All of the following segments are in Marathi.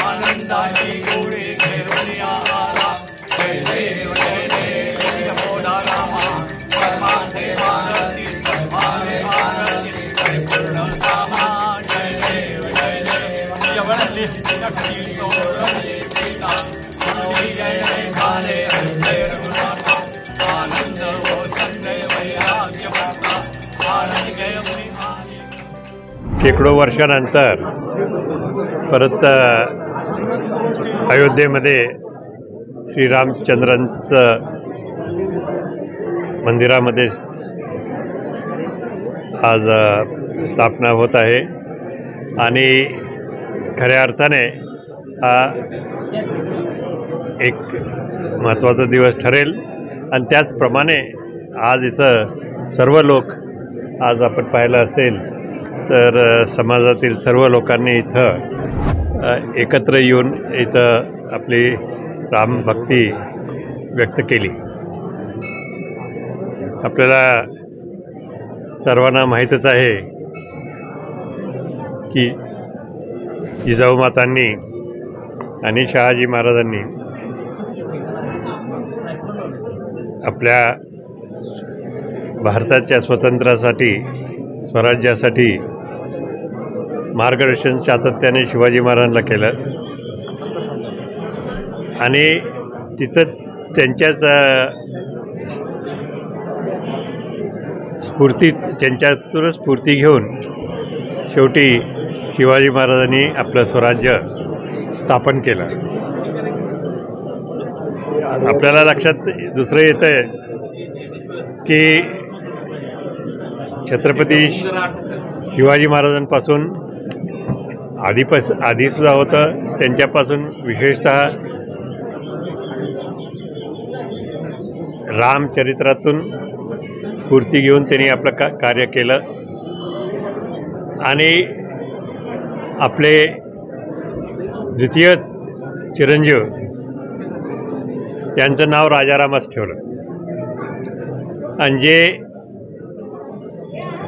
आनंदाची गोळी घेऊन या आला जय देव बोला रामा परमात्मे भारती परमात्मे भारती परिपूर्ण कामा जय देव जवळली शक्ती सोडली सीता जय जय भाले जय रघुनाथ आनंद हो संजय वैराग्य भक्ता आनंद जय शेकडो वर्षानंतर परत अयोध्येमध्ये श्रीरामचंद्रांचं मंदिरामध्ये आज स्थापना होत आहे आणि खऱ्या अर्थाने हा एक महत्त्वाचा दिवस ठरेल आणि त्याचप्रमाणे आज इथं सर्व लोक आज आपण पाहिलं असेल तर समाजातील सर्व लोकांनी इथं एकत्र येऊन इथं आपली रामभक्ती व्यक्त केली। आपल्याला सर्वांना माहीतच आहे की जिजाऊ मातांनी आणि शहाजी महाराजांनी आपल्या भारताच्या स्वातंत्र्यासाठी स्वराज्यासाठी मार्गदर्शन सातत्याने शिवाजी महाराजांना केलं आणि तिथं त्यांच्याच त्यांच्यातूनच स्फूर्ती घेऊन शेवटी शिवाजी महाराजांनी आपलं स्वराज्य स्थापन केलं। आपल्याला लक्षात दुसरं येतं आहे की छत्रपती शिवाजी महाराजांपासून आधीसुद्धा होतं, त्यांच्यापासून विशेषतः रामचरित्रातून स्फूर्ती घेऊन त्यांनी आपलं कार्य केलं आणि आपले द्वितीय चिरंजीव त्यांचं नाव राजारामच ठेवलं आणि जे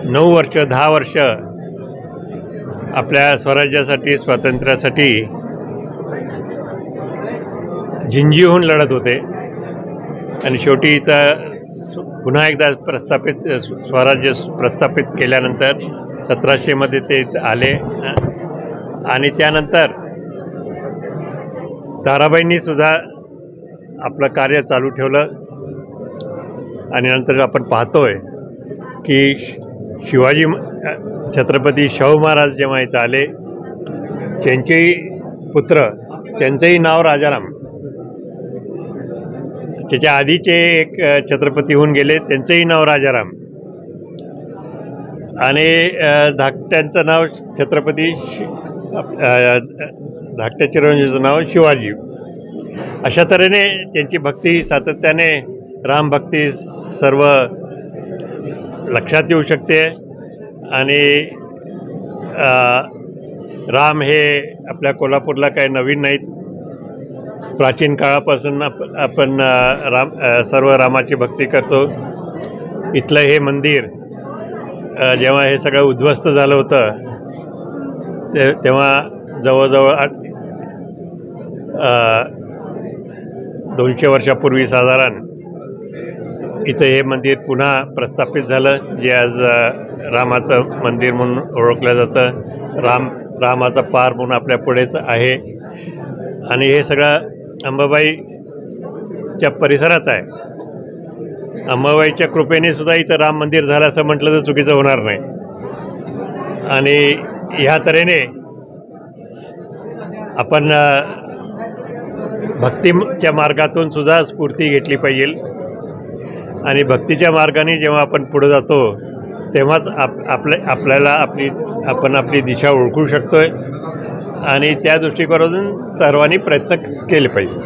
9 वर्ष 10 वर्ष आपल्या स्वराज्यासाठी स्वातंत्र्यासाठी झिंजीहून लढत होते आणि शेवटी इथं पुन्हा एकदा स्वराज्य प्रस्थापित केल्यानंतर 1700 मध्ये ते आले आणि त्यानंतर ताराबाईंनी सुद्धा आपलं कार्य चालू ठेवलं आणि नंतर आपण पाहतोय की छत्रपती शाहू महाराज जेव्हा इथं आले त्यांचेही पुत्र त्यांचंही नाव राजाराम, त्याच्या आधीचे एक छत्रपती होऊन गेले त्यांचंही नाव राजाराम आणि धाकट्यांचं नाव छत्रपती धाकट्या चिरंजीवाचं नाव शिवाजी। अशा तऱ्हेने त्यांची भक्ती सातत्याने रामभक्ती सर्व लक्षात येऊ शकते आणि राम हे आपल्या कोल्हापूरला काही नवीन नाहीत, प्राचीन काळापासून आपण सर्व रामाची भक्ती करतो। इथलं हे मंदिर जेव्हा हे सगळं उद्ध्वस्त झालं होतं तेव्हा जवळजवळ 200 वर्षापूर्वी साधारण इथं हे मंदिर पुन्हा प्रस्थापित झालं, जे आज रामाचं मंदिर म्हणून ओळखलं जातं। रामाचा पार म्हणून आपल्या पुढेच आहे आणि हे सगळं अंबाबाईच्या परिसरात आहे। अंबाबाईच्या कृपेने सुद्धा इथं राम मंदिर झालं असं म्हटलं तर चुकीचं होणार नाही आणि ह्या तऱ्हेने आपण भक्तीच्या मार्गातून सुद्धा स्फूर्ती घेतली पाहिजे आणि भक्तीच्या मार्गाने जेव्हा आपण पुढे जातो तेव्हाच आपल्याला आपली दिशा ओळखू शकतोय आणि त्या दृष्टिकोनातून सर्वांनी प्रयत्न केले पाहिजे।